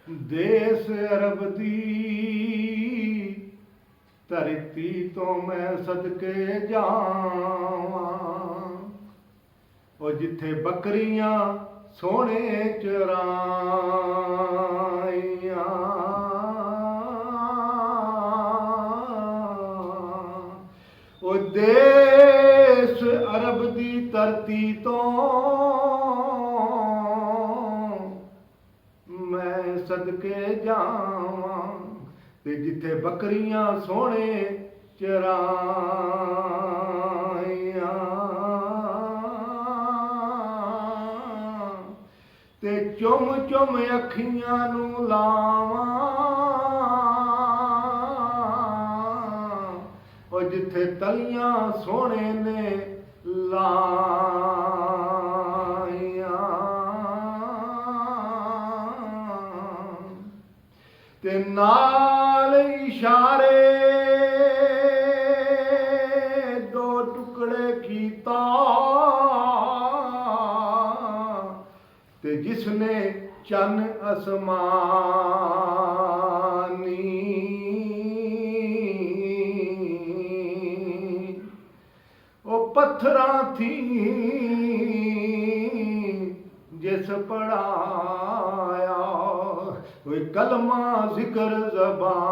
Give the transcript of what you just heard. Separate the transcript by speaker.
Speaker 1: ਦੇਸ ਅਰਬ ਦੀ ਧਰਤੀ ਤੋਂ ਮੈਂ ਸਦਕੇ ਜਾਵਾਂ, ਉਹ ਜਿੱਥੇ ਬੱਕਰੀਆਂ ਸੋਹਣੇ ਚਰਾਈਆਂ, ਉਹ ਦੇਸ ਅਰਬ ਦੀ ਧਰਤੀ ਤੋਂ ਮੈਂ ਸਦਕੇ ਜਾਵਾਂ, ਤੇ ਜਿੱਥੇ ਬੱਕਰੀਆਂ ਸੋਹਣੇ ਚਰਾਈਆਂ, ਤੇ ਚੁੰਮ ਚੁੰਮ ਅੱਖੀਆਂ ਨੂੰ ਲਾਵਾਂ, ਉਹ ਜਿੱਥੇ ਤਲੀਆਂ ਸੋਹਣੇ ਨੇ ਲਾਈਆਂ, ਤੇ ਨਾਲ ਇਸ਼ਾਰੇ ਦੋ ਟੁਕੜੇ ਕੀਤਾ, ਤੇ ਜਿਸਨੇ ਚੰਨ ਅਸਮਾਨੀ ਉਹ ਪੱਥਰਾਂ ਥੀ ਜਿਸ ਪੜਾਇਆ, ਕੋਈ ਕਲਮਾ ਜ਼ਿਕਰ ਜ਼ਬਾਨੀ।